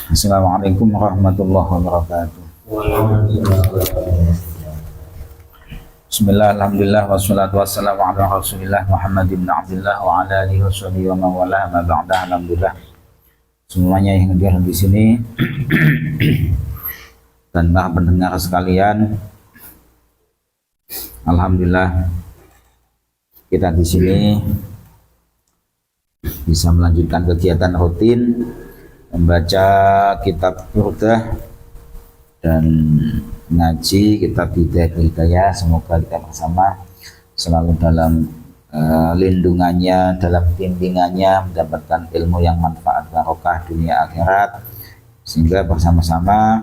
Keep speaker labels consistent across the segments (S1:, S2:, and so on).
S1: Assalamualaikum warahmatullahi wabarakatuh. Bismillah, alhamdulillah, wassalatu wassalamu ala rasulillah Muhammad ibn Abdullah wa ala alihi wa sahbihi wa mawala ma ba'da. Alhamdulillah semuanya yang hadir di sini dan para pendengar sekalian. Alhamdulillah kita di sini bisa melanjutkan kegiatan rutin membaca kitab Burdah dan ngaji kitab Hidayah. Semoga kita bersama selalu dalam lindungannya, dalam bimbingannya, mendapatkan ilmu yang manfaat barokah dunia akhirat, sehingga bersama-sama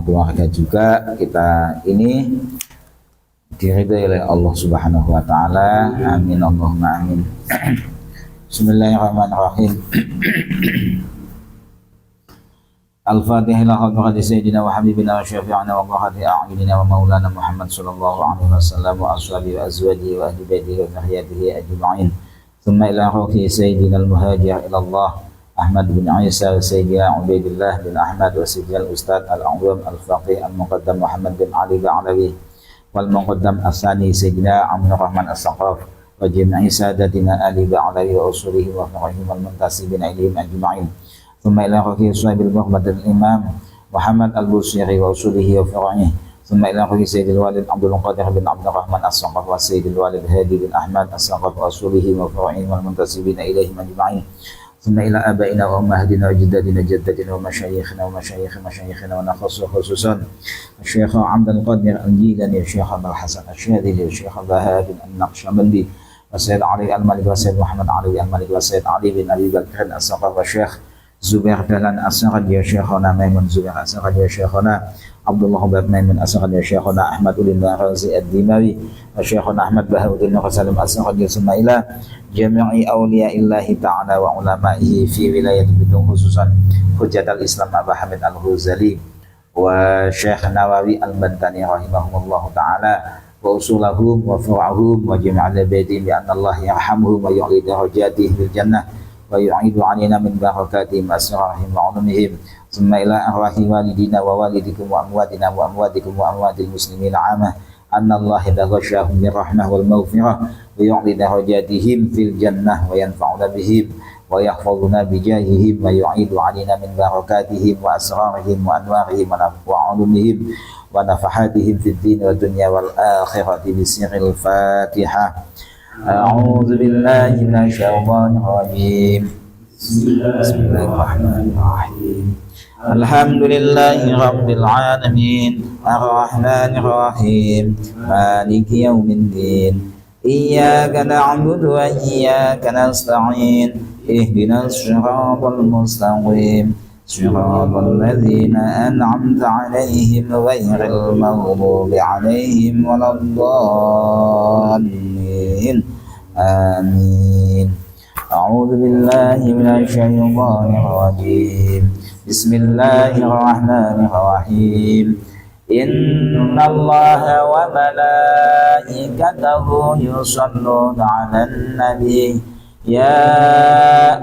S1: keluarga juga kita ini diridhai oleh Allah Subhanahu wa taala. Amin Allahumma amin. Bismillahirrahmanirrahim. Al-Fatihah ila hadrati sayyidina wa habibina wa syafi'ina wa qurrati a'yunina wa maulana Muhammad sallallahu alaihi wasallam wa ashabihi wa azwajihi wa ahli baitihi wa dhurriyyatihi ajma'in. Thumma ila ruhi sayyidina al-muhajir ila Allah Ahmad bin Isa wa sayyidina Ubaidillah bin Ahmad wa sayyidina al-Ustad al-A'zam al-Faqih al-Muqaddam Muhammad bin Ali Ba'alawi wal Muqaddam as-Sani sayyidina Abdul Rahman as-Saqaf wa jami'i sadatina Ali Ba'alawi wa usulihi wa farahim wal muntasibin ilaihim ajma'in. Thumma ila ruhi sahibil Muhammad al-Imam Muhammad al-Busiri wa usulihi wa farahim. Thumma ila ruhi sayyidil walid Abdul Qadir bin Abdul Rahman as-Saqaf wa sayyidil walid Hadi bin Ahmad as-Saqaf wa usulihi wa farahim wal muntasibin ilaihim ajma'in. ثم إلى آبائنا وأمهاتنا وجداتنا جداتنا ومشايخنا ومشايخ مشايخنا ونخص خصوصا الشيخ عبد القادر الجيلاني، الشيخ أبو الحسن الشاذلي، الشيخ بهاء النقشبندي، والسيد علي المالك، والسيد محمد علي المالك، والسيد علي بن أبي بكر الثقفي، والشيخ زبير دلان الثقفي، شيخنا ميمون زبير الثقفي، شيخنا عبد الله بن ميمون الثقفي، شيخنا أحمد بن رازي الدماوي، وشيخنا أحمد بهاء الدين سالم الثقفي. ثم إلى جميع أولياء الله تعالى وعلمائه في ولاية بيتون، خصوصا حجة الإسلام أبا حمد الغزالي وشيخ نووي البنتاني رحمهم الله تعالى وأصولهم وفرعهم وجميع البيتين، بأن الله يرحمهم ويعلي درجاتهم في الجنة ويعيد علينا من بركاتهم وأسرارهم وعلومهم. ثم إلى أرواح والدينا ووالدكم وأمواتنا وأمواتكم وأموات المسلمين عامة، أن الله يغشاهم بالرحمة والمغفرة ويعلي درجاتهم في الجنة وينفعنا بهم ويحفظنا بجاههم ويعيد علينا من بركاتهم وأسرارهم وأنوارهم وعلومهم ونفحاتهم في الدين والدنيا والآخرة بسر الفاتحة. أعوذ بالله من الشيطان الرجيم. بسم الله الرحمن الرحيم. الحمد لله رب العالمين الرحمن الرحيم مالك يوم الدين إياك نعبد وإياك نستعين اهدنا الصراط المستقيم صراط الذين أنعمت عليهم غير المغضوب عليهم ولا الضالين آمين. أعوذ بالله من الشيطان الرجيم. بسم الله الرحمن الرحيم. إن الله وملائكته يصلون على النبي يا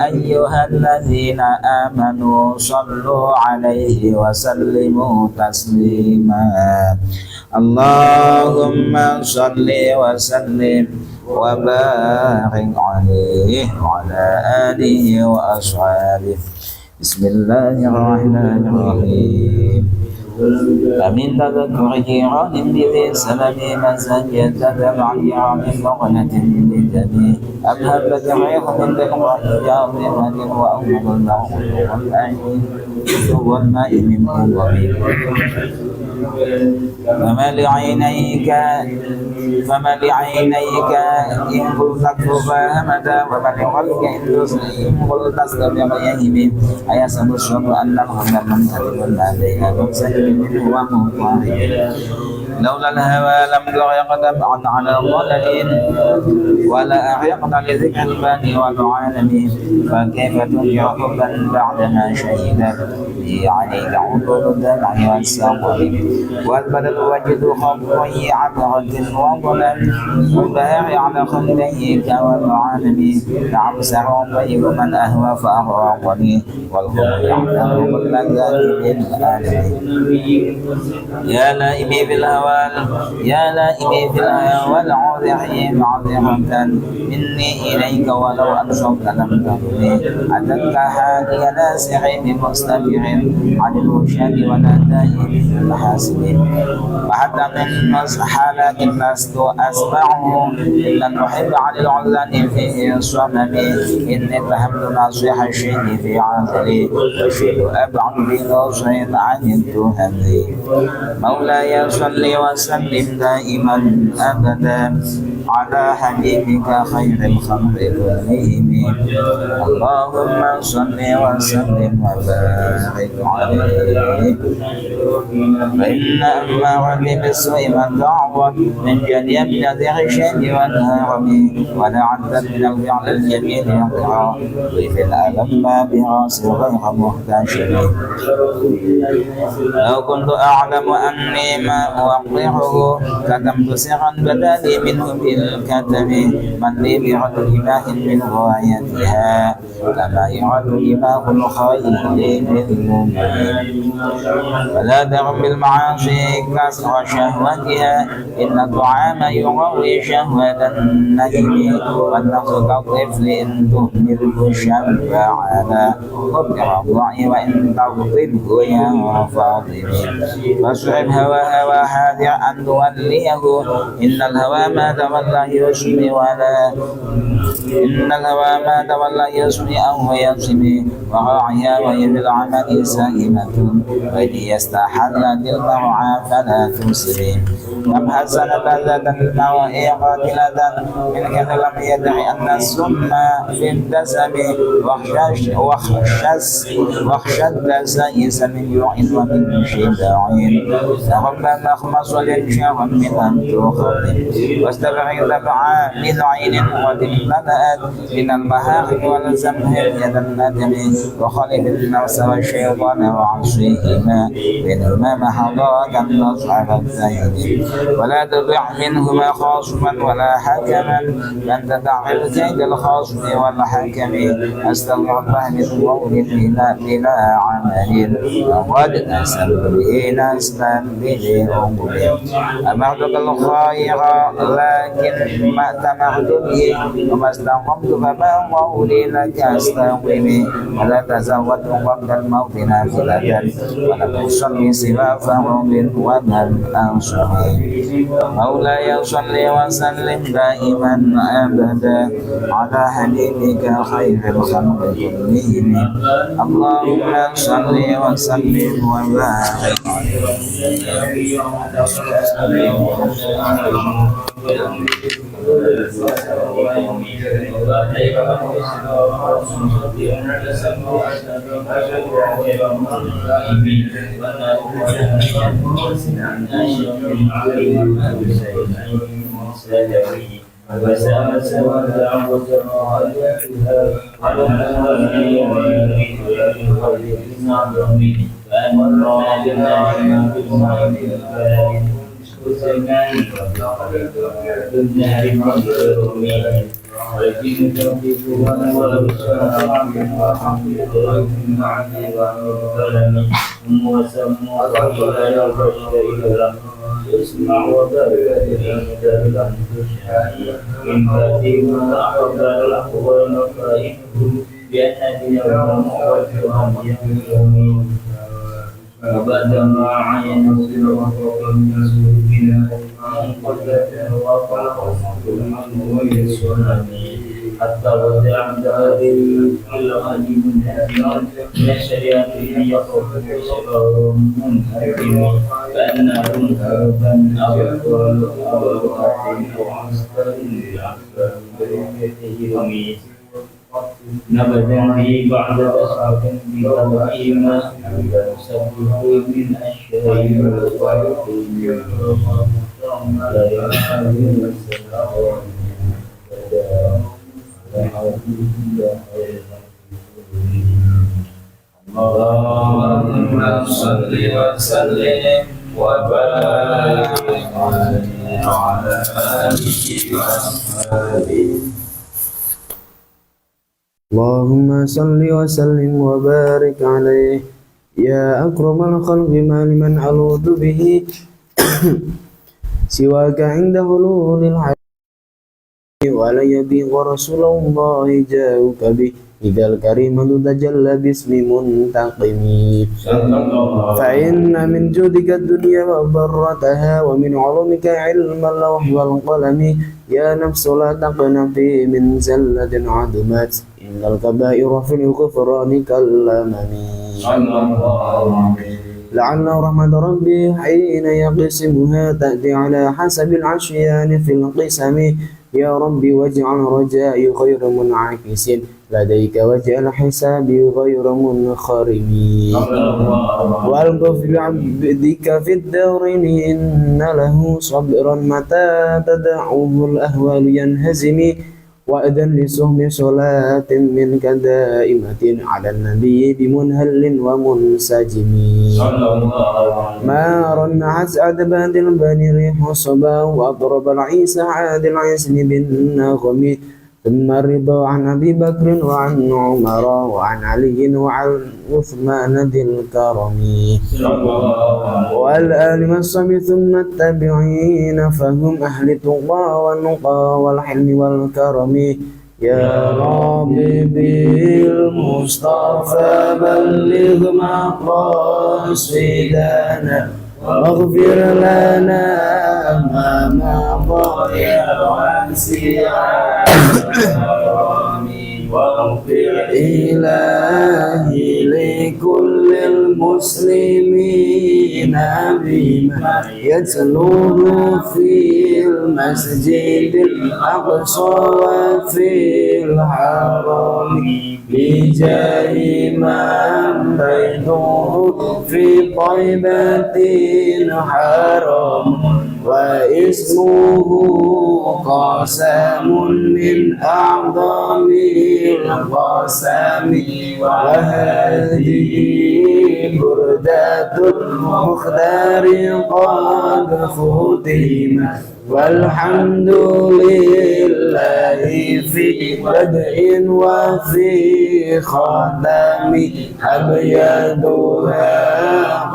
S1: أيها الذين آمنوا صلوا عليه وسلموا تسليما. اللهم صل وسلم وبارك عليه وعلى آله وأصحابه. بسم الله الرحمن الرحيم. فمن تذكر جيران بذي سبب مسجد تتبع جيران مغنة بالجميع أبهبت غير من تلقى جاظمة وأمر المغفور والماء من قوة فما لعينيك إن قلت اكفر فهمتا وما لقلبك إن قلت استبق يهمي أيسب الشر أن الغم الممتد ما بين ممسك ومضطرب لولا الهوى لم تغيق دمعا على ضلل ولا أعيقت لذكر الباني والعالمين فكيف تنكر حبا بعدما شهدت به عليك عضو الدمع والسقم والبدل وجد خطي عبرة وظلم والبهار على خديك والعالمين نعم سر طيب من أهوى فأغرقني والخمر يعلم كل ذات بالآلمين يا لائمي في الهوى يا لائمي في الهوى والعوذعي معذرة مني إليك ولو أبصرت لم تغني أتتك هادي ناسع بمستبر عن الوشاك والأداء المحاسن وحتى من حالات لست أسمعه إلا المحب عن العذان فيه صمم إني فهمت ناصح الشيء في عذري والشيء أبعد بنصر عن التهم مولاي صل وسلم دائما أبدا على حبيبك خير الخلق كلهم اللهم صل وسلم وبارك عليه فإن أمرني بالسوء من تعوض من جد يبتدع الشد والهرم ولعنت من الفعل الجميل يقع ضيف الألم براس غير محتشم لو كنت أعلم أني ما أوقعه كتمت سرا بدالي منه بالكتم من لي برد إله من غايتها كما يرد إله الخير للمؤمنين فلا تغم بالمعاصي كسر شهوتها إن الطعام يغوي شهوة النجم والنفس كالطفل إن تهمله الشبع على قدر الضع وإن تغضبه يا فاطم فاصعب هوى حاذر أن توليه إن الهوى ما تولى يسمي ولا إن الهوى ما تولى يسمي أو يسمي وراعيها وهي بالعمل سائمة وإن يستحلت المرعى فلا تسري كم حسنت لذة المرء قاتلة من كذا لم يدع أن السم في الدسم واخشى الدسائس من جوع ومن شبع لرب مخمص للشر من أن تخطب واستبعد دفعا من عين قد امتلأت من المهاق والزمهر يد الندم وخلف النفس والشيطان وعصيهما منهما محضات النصح والزين ولا تطع منهما خاصما ولا حكما لن تدع الكيد الخاصم والحكم استغفر الله من قول بلا عمل وقد أسأل به نسبا به أمور أمرتك الخير لكن ما أتمرت به وما استقمت فما قولي لك أستقيم ولا تزودت قبل الموت نافلة ولم أصلي سوى فرض ومن أنصري مولاي صل وسلم دائما أبدا على حبيبك خير الخلق كلهم اللهم صل وسلم وبارك
S2: وساس ودعوة وعلتها فأمرنا بما بالمعين البارد والزمان والنهر والكرمين والجن تنفقها والأبصار والظلم وسموا وقال البشر يسمع وبركة إلى من بعد ما أحب الأقوال فإنهم بأن يوم وجههم يومين وبعدما عينوا بالرفق بنا قدرة وقع ثم ويسرني حتى ودعت هذه الغنيم من الشريعة يخرج شباب منهكم فأنهم هربا أو قالوا أو عصر عصر بركته يميت نبذا به بعد أسعف بتبعهما يسبح من أشياء لا يحمل اللهم صل وسلم وبارك عليه وعلى آله وأصحابه.
S3: اللهم صل وسلم وبارك عليه يا أكرم الخلق ما لمن ألوذ به سواك عند حلول الحياة ولا يبيغ رسول الله جاءك به إذا الكريم تجلى باسم منتقم فإن من جودك الدنيا وضرتها ومن علومك علم اللوح والقلم يا نفس لا تقنطي من زلة عدمت إن الكبائر في الغفران كالأمم لعل رحمة ربي حين يقسمها تأتي على حسب العشيان في القسم يا ربي واجعل رجائي غير منعكس لديك واجعل حسابي غير منخرم والقف بعبدك في الدارين إن له صبرا متى تدعوه الأهوال ينهزم وأذن لسهم صلاة منك دائمة على النبي بمنهل ومنسجم ما رنعت أدبات البني ريح صبا وأضرب العيسى عاد العسن بالنغم ثم الرضا عن أبي بكر وعن عمر وعن علي وعن عثمان ذي الكرم والآل والصحب ثم التابعين فهم أهل التقى والنقى والحلم والكرم يا ربي بالمصطفى بلغ مقاصدنا واغفر لنا ما مضى واغفر إلهي لكل المسلمين بما يتلوه في المسجد الأقصى وفي الحرم بجاه من بيته في طيبة حرام واسمه قسم من أعظم القسم وهذه بردة المختار قد ختم والحمد لله في بدء وفي ختم أبيضها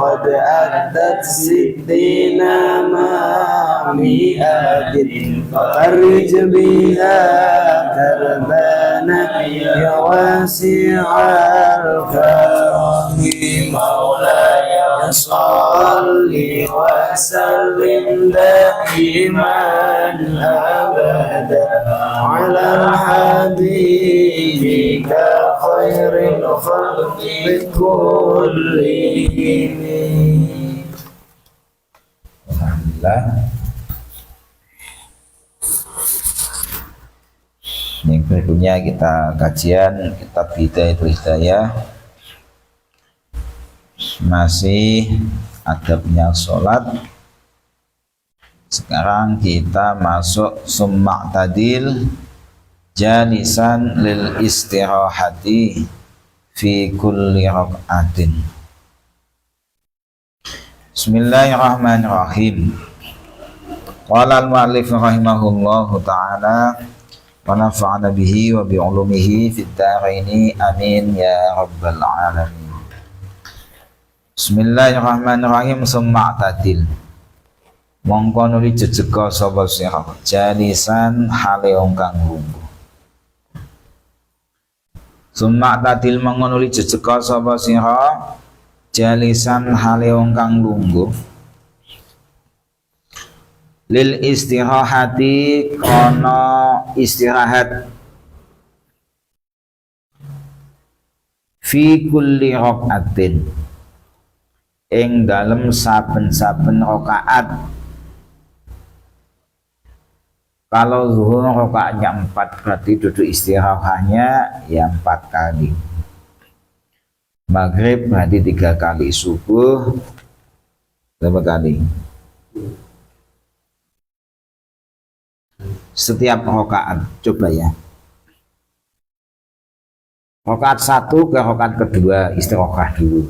S3: قد أتت 60 مع 100 ففرج بها كربنا يا واسع الكرم مولاي صل وسلم دائما أبدا على حبيبك خير الخلق كلهم.
S1: Alhamdulillah. Yang berikutnya kita kajian kitab Bidayatul Hidayah, masih adabnya sholat. Sekarang kita masuk summa' tadil jalisan lil istirahati fi kulli rak'atin. Bismillahirrahmanirrahim. Qala al-mu'allif rahimahullahu ta'ala wa nafa'ana bihi wa bi'ulumihi fid dharaini amin ya rabbal alamin. Bismillahirrahmanirrahim. Summa' tadil mongko nuli jejega sapa sira jalisan hale wong kang lungguh. Summa' tadil mongko nuli jejega sapa sira jalisan hale wong kang lungguh lil istirahati kono istirahat fi kulli rak'atin ing dalem saben-saben rakaat Kalau zuhur rakaatnya 4 berarti duduk istirahatnya ya 4 kali. Maghrib berarti 3 kali, subuh berapa kali? Setiap rakaat, coba ya. Rakaat 1 ke rakaat kedua istirahat dulu.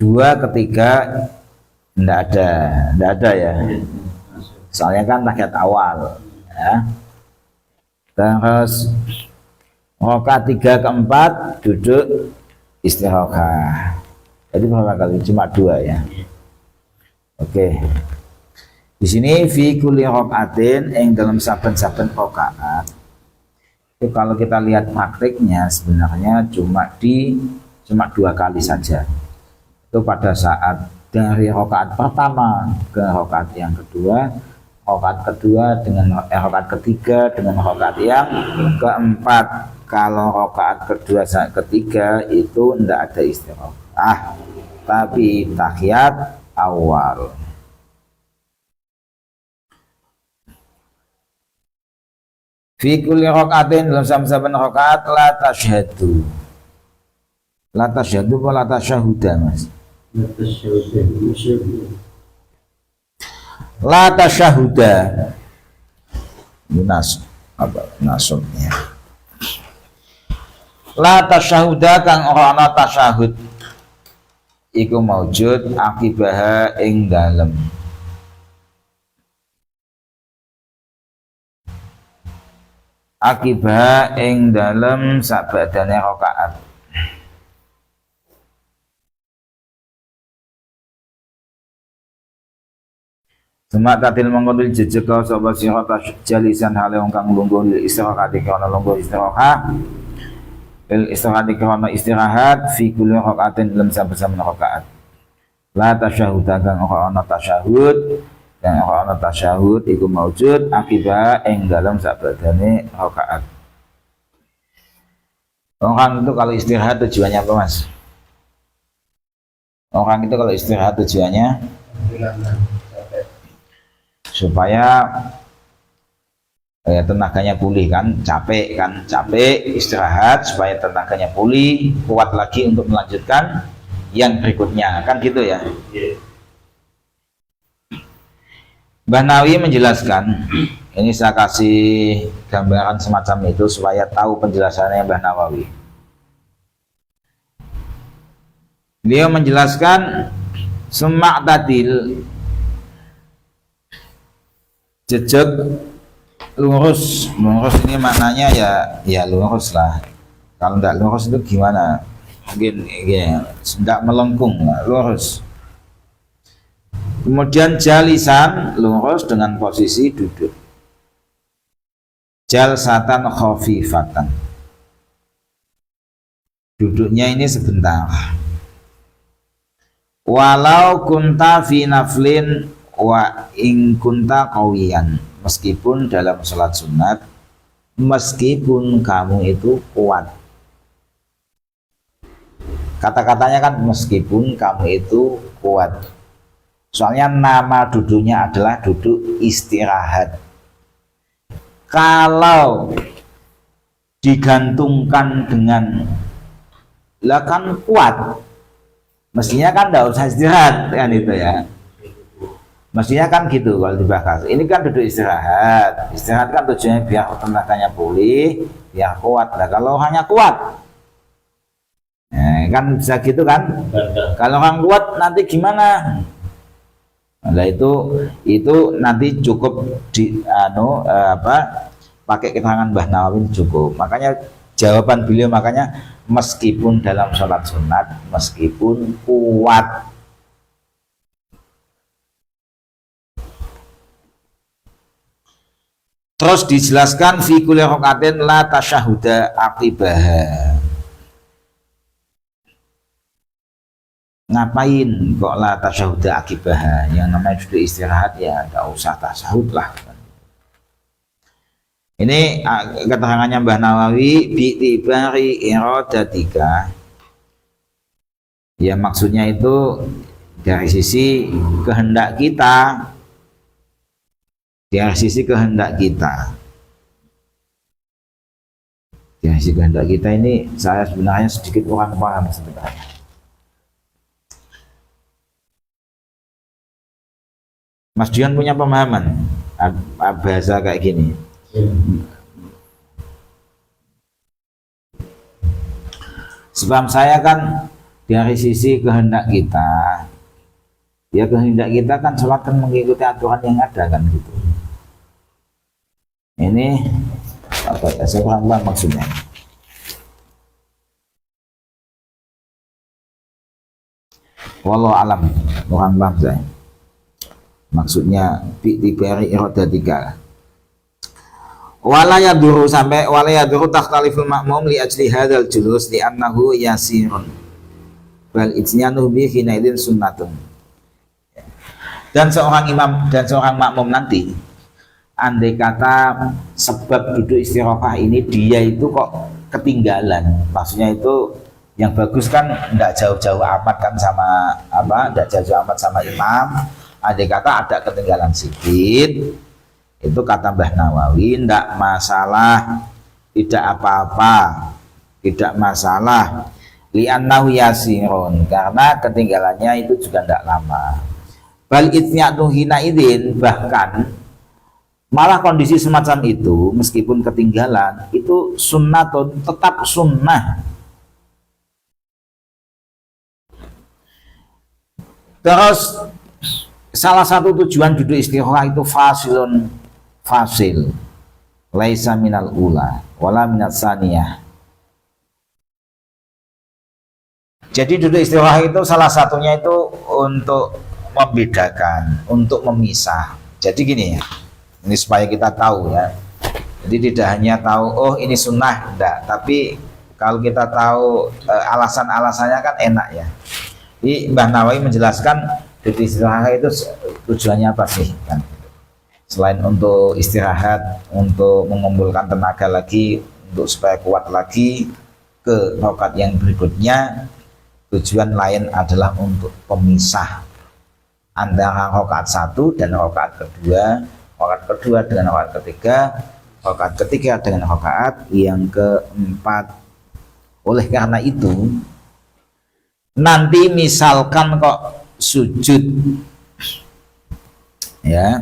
S1: 2, ketiga enggak ada ya. Soalnya kan tahiyat awal ya. Terus rakaat 3 ke 4 duduk istirahat. Jadi berapa kali? Cuma 2 ya. Oke. Di sini fi kulli rakaatin yang dalam saben-saben rakaat. Itu kalau kita lihat praktiknya sebenarnya cuma 2 kali saja. Itu pada saat dari rakaat pertama ke rakaat yang kedua, rakaat kedua dengan rakaat ketiga dengan rakaat yang keempat. Kalau rakaat kedua sampai ketiga itu tidak ada istirahat, tapi tahiyat awal. Fi kulli rakaatin dalam saben-saben rakaat la tasyhadu. La tasyhadu wa la tasyahuda, Mas. La tasyahuda. Nas apa nasabnya? La tasyahuda kang ora ana tasyahud iku maujud akibaha ing dalem. Akibaha ing dalem sabadane rakaat. Semak tatil mengkodil jejek kau sobat sirot jalisan hale wong kang lungguh istirahat kana lungguh istirahat. Istirahat karena istirahat fi kulli rakaatin dalam saben-saben rakaat. La tasyahud kang ora ana tasyahud, kang ora ana tasyahud iku maujud akibat ing dalam sabadane rakaat. Orang itu kalau istirahat tujuannya apa, Mas? Orang itu kalau istirahat tujuannya supaya tenaganya pulih kan, capek istirahat supaya tenaganya pulih, kuat lagi untuk melanjutkan yang berikutnya kan gitu ya. Mbah Nawawi menjelaskan, ini saya kasih gambaran semacam itu supaya tahu penjelasannya Mbah Nawawi. Beliau menjelaskan semak tadil jejak lurus ini maknanya ya lurus lah. Kalau tidak lurus itu gimana? Mungkin ya, tidak melengkung lah, lurus. Kemudian jalisan lurus dengan posisi duduk. Jalsatan khafifatan. Duduknya ini sebentar. Walau kunta fi naflin wa in kunta qawiyan. Meskipun dalam sholat sunat, meskipun kamu itu kuat. Kata-katanya kan meskipun kamu itu kuat. Soalnya nama duduknya adalah duduk istirahat. Kalau digantungkan dengan lah kan kuat, mestinya kan tidak usah istirahat kan itu ya. Mestinya kan gitu kalau dibahas. Ini kan duduk istirahat. Istirahat kan tujuannya biar tenaganya pulih, biar kuat. Nah, kalau hanya kuat, kan bisa gitu kan? Kalau orang kuat nanti gimana? Nah, itu nanti cukup pakai keterangan Mbah Nawawi cukup. Makanya jawaban beliau meskipun dalam sholat sunat, meskipun kuat. Terus dijelaskan fi kulli rakaatin la tasyahuda aqibaha. Ngapain kok la tasyahuda aqibaha? Yang namanya duduk istirahat ya enggak usah tasyahud lah. Ini keterangannya Mbah Nawawi bi tibari iradatika. Ya maksudnya itu dari sisi kehendak kita. Dari sisi kehendak kita. Dari sisi kehendak kita ini saya sebenarnya sedikit kurang paham sebenarnya. Mas Dion punya pemahaman bahasa kayak gini. Sebab saya kan dari sisi kehendak kita, ya kehendak kita kan sholat kan mengikuti aturan yang ada kan gitu. Ini apa ya, saya kurang paham maksudnya. Wallahu alam, kurang paham saya. Maksudnya diberi irodatika. Wala yaduru sampai wala yaduru takhtaliful ma'mum li ajli hadzal julus li annahu yasirun. Bal ijnanu bi hinaidin sunnatun. Dan seorang imam dan seorang makmum nanti, andai kata sebab duduk istirahah ini dia itu kok ketinggalan, maksudnya itu yang bagus kan enggak jauh-jauh amat kan sama apa, enggak jauh-jauh amat sama imam. Andai kata ada ketinggalan sedikit, itu kata Mbah Nawawi enggak masalah, tidak apa-apa, tidak masalah. Li'annahu yasirun, karena ketinggalannya itu juga enggak lama. Bal itnyatu hina idin, bahkan malah kondisi semacam itu meskipun ketinggalan itu sunnatun, tetap sunnah. Terus salah satu tujuan duduk istirahah itu fasil laisa minal ula wala minat saniyah. Jadi duduk istirahah itu salah satunya itu untuk membedakan, untuk memisah. Jadi gini ya, ini supaya kita tahu ya. Jadi tidak hanya tahu oh ini sunnah, enggak, tapi kalau kita tahu alasan-alasannya kan enak ya. Jadi Mbah Nawawi menjelaskan duduk istirahat itu tujuannya apa sih kan? Selain untuk istirahat, untuk mengumpulkan tenaga lagi, untuk supaya kuat lagi ke rakaat yang berikutnya, tujuan lain adalah untuk pemisah antara rakaat 1 dan rakaat kedua dengan rakaat ketiga dengan rakaat yang keempat. Oleh karena itu nanti misalkan kok sujud ya,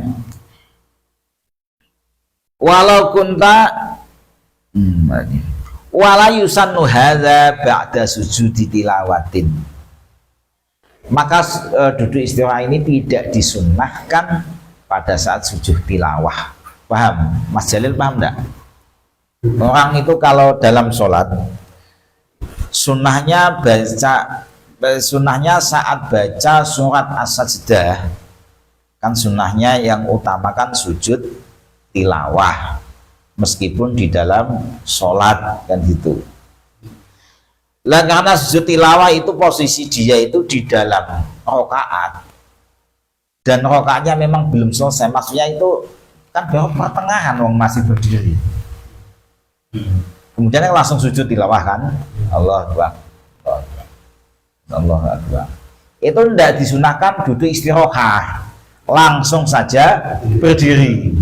S1: walau kunta wala yusannu hadza ba'da sujudi tilawatin, maka duduk istirahat ini tidak disunnahkan pada saat sujud tilawah. Paham? Mas Jalil paham enggak? Orang itu kalau dalam sholat sunnahnya saat baca surat as-sajdah, kan sunnahnya yang utamakan sujud tilawah meskipun di dalam sholat kan gitu. Lah karena sujud tilawah itu posisi dia itu di dalam rakaat dan rakaatnya memang belum selesai, maksudnya itu kan baru pertengahan wong masih berdiri, kemudian langsung sujud tilawah kan, Allah Akbar. Allah Akbar. Itu tidak disunahkan duduk istirahah, langsung saja berdiri.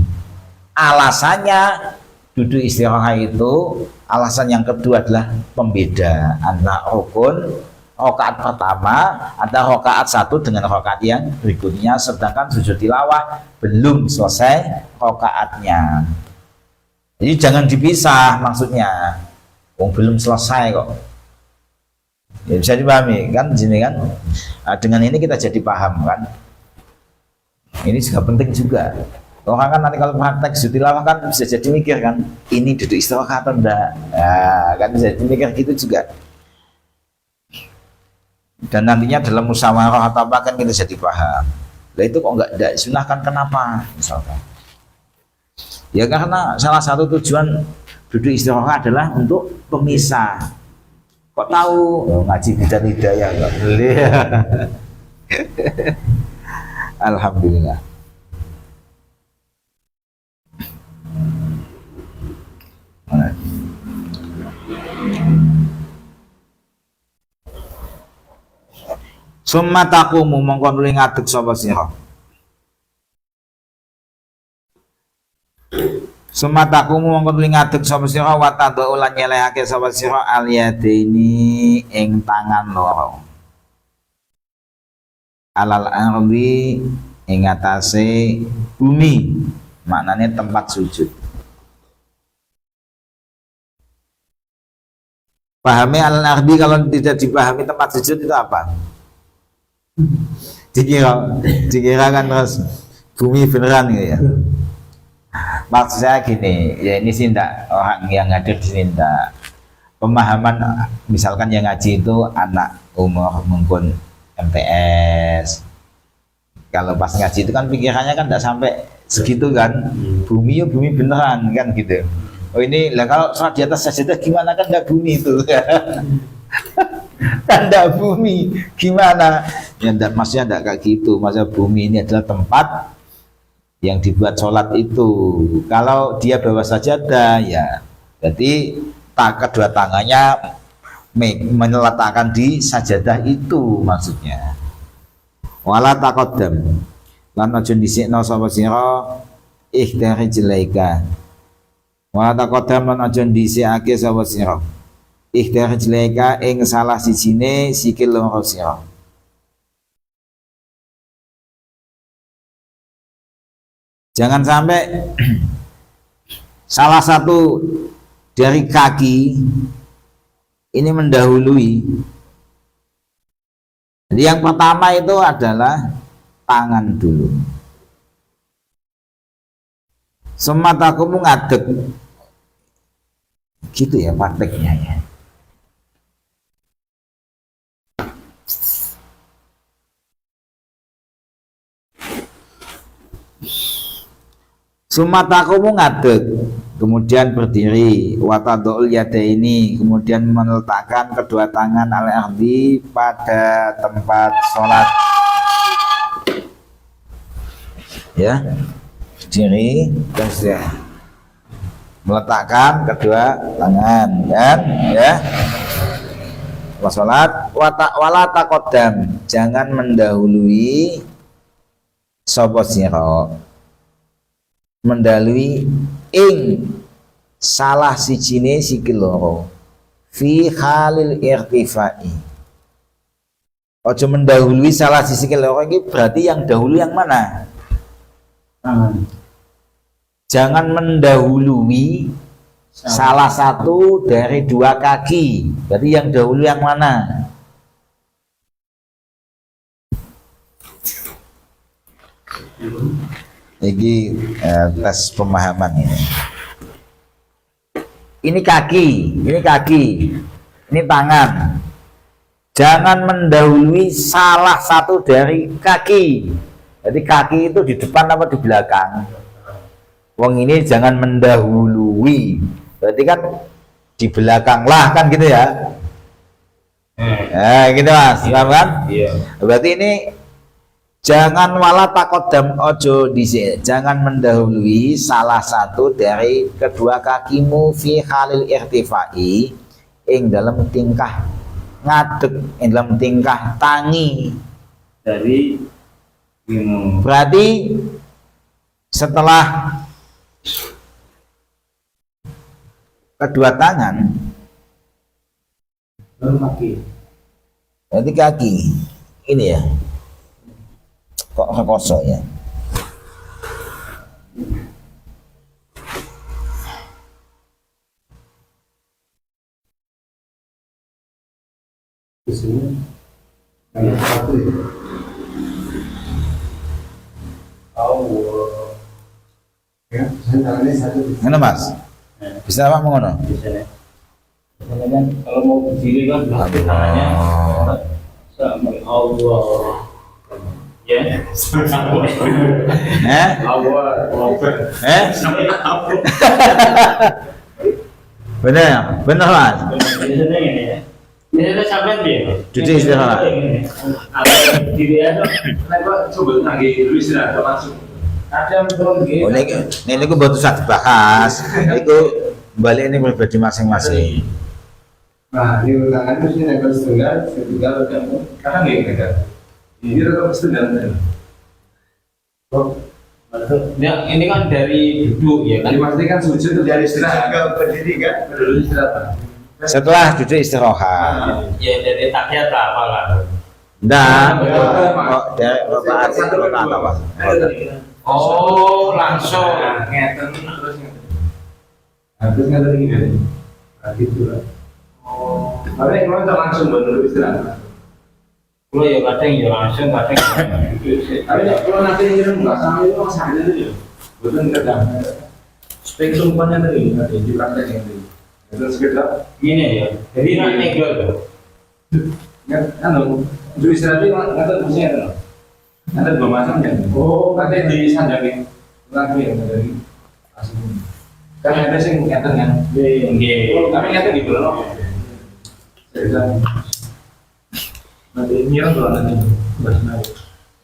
S1: Alasannya duduk istirahah itu, alasan yang kedua adalah pembeda antara rukun rakaat pertama, antara rakaat 1 dengan rakaat yang berikutnya, sedangkan sujud tilawah belum selesai rakaatnya. Jadi jangan dipisah, maksudnya belum selesai kok. Ya, bisa dipahami kan di sini kan. Nah, dengan ini kita jadi paham kan. Ini juga penting juga. Orang kan nanti kalau praktek sujud tilawah kan bisa jadi mikir kan, ini duduk istirahat atau enggak. Nah, kan bisa jadi mikir gitu juga. Dan nantinya dalam musyawarah atau apa kan kita jadi paham. Nah itu kok enggak disunahkan, kenapa misalkan? Ya karena salah satu tujuan duduk istirahat adalah untuk pemisah. Kok tahu? Oh, ngaji bidan hidayah enggak boleh. Alhamdulillah. Summa taqumu mongko nuli ngadeg sapa sira. Sumatakumu mongko tuli ngadeg sapa sira wa tadau lan nyelehake sapa sira aliyadaini ing tangan loro alal ardi ing atase bumi, maknanya tempat sujud. Pahami alal ardi, kalau tidak dipahami tempat sujud itu apa? Dikira kan terus bumi beneran gitu ya. Maksud saya gini, ya ini sih enggak, orang yang hadir di sini enggak pemahaman, misalkan yang ngaji itu anak umur mungkin MTS. Kalau pas ngaji itu kan pikirannya kan enggak sampai segitu kan. Bumi ya bumi beneran kan gitu. Oh ini lah kalau sholat di atas sajadah gimana, kan enggak bumi itu. Kan enggak bumi gimana? Ya enggak, maksudnya enggak kayak gitu. Maksudnya bumi ini adalah tempat yang dibuat sholat itu. Kalau dia bawa sajadah ya berarti kedua tangannya meletakkan di sajadah itu maksudnya. Wala taqaddam lan aja dhisikno sapa sira ikhtari jelaika. Wala taqaddam lan aja dhisikake sapa sira ikhtari jelaika ing salah sijine sikil loro sira. Jangan sampai salah satu dari kaki ini mendahului. Jadi yang pertama itu adalah tangan dulu. Sematakumu ngadeg. Gitu ya prakteknya ya. Sumatakumu ngadeg, kemudian berdiri, watadul yadaini, kemudian meletakkan kedua tangan al-ardi pada tempat sholat. Ya, berdiri, terus ya, meletakkan kedua tangan, kan? Ya, sholat, wala taqaddam, jangan mendahului sapa sira, mendalui ing salah sijine sikil loro fi halil irtifai. Ojo mendahului salah sisi sikil loro ini berarti yang dahulu yang mana? Jangan mendahului salah satu dari dua kaki. Berarti yang dahulu yang mana? Ini tes pemahaman ini. Ini kaki, ini tangan. Jangan mendahului salah satu dari kaki. Jadi kaki itu di depan apa di belakang? Wong ini jangan mendahului. Berarti kan di belakang lah kan gitu ya. Gitu Mas, paham kan? Iya. Berarti ini jangan wala taqaddam, ojo dhisik, jangan mendahului salah satu dari kedua kakimu fi halil irtifai, ing dalam tingkah ngadeg, ing dalam tingkah tangi.
S2: Dari
S1: Berarti setelah kedua tangan
S2: kaki.
S1: berarti kaki ini ya. Kok kosong ya?
S2: Di sini hanya satu ya. Allah. Ya, tangannya satu.
S1: Mana Mas? Bisa apa mengono?
S2: Di sini. Kan kalau mau berdiri kan tangannya sampai Allah. Ya.
S1: Benar Mas.
S2: Ini sampai dia.
S1: Jadi istirahat.
S2: Diri aja. Kenapa coba lagi dulu istirahat langsung. Ada yang turun gitu.
S1: Oh, ini aku buat usah dibahas. Itu balik ini pribadi masing-masing.
S2: Nah, di tangan itu sih negara setengah kamu. Karena nggak negara. Ini rekam setengah. Oh,
S1: Ya, ini kan dari duduk ya kan.
S2: Jadi maksudnya kan sujud itu dari istirahat.
S4: Enggak berdiri kan?
S2: Dulu istirahat.
S1: Setelah duduk istirahat.
S5: Ya dari tahiyat apa kan?
S1: Enggak, dari rakaat itu rakaat apa?
S5: Oh, langsung.
S2: Ngeten terus ngeten. Habis ngeten gini. Nah, gitu lah. Oh, tapi emang tak langsung dulu istirahat.
S5: Kalau ya kadang ya langsung, kadang
S2: Tapi kalau nanti ini nggak sama itu masih ada tuh ya. Betul kadang. Spek sumpannya tadi nanti di prakteknya tadi. Itu sekitar
S5: gini ya. Jadi nanti gitu.
S2: anu untuk istirahat itu ngeten mesti ngeten. Ngeten belum masangnya. Oh, nanti di sandangin lagi yang dari asli. Kan ada sih ngeten kan.
S5: Nggih.
S2: Tapi ngeten gitu loh. Jadi nanti nyerang tuh nanti.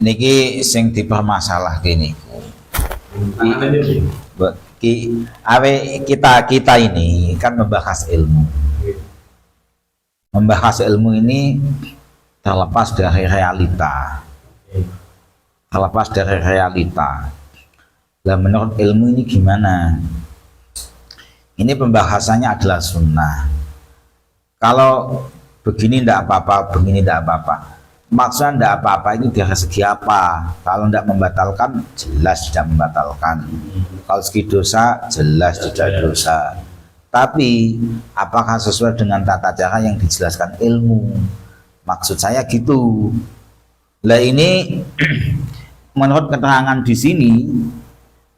S1: Niki sing dipermasalah gini.
S2: Tangan aja sih.
S1: Kita ini kan membahas ilmu. Membahas ilmu ini terlepas dari realita. Terlepas dari realita. Lah menurut ilmu ini gimana? Ini pembahasannya adalah sunnah. Kalau begini tidak apa-apa, begini tidak apa-apa. Maksudnya tidak apa-apa itu dari segi apa? Kalau tidak membatalkan, jelas tidak membatalkan. Kalau segi dosa, jelas tidak dosa. Tapi apakah sesuai dengan tata cara yang dijelaskan ilmu? Maksud saya gitu. Lah ini menurut keterangan di sini,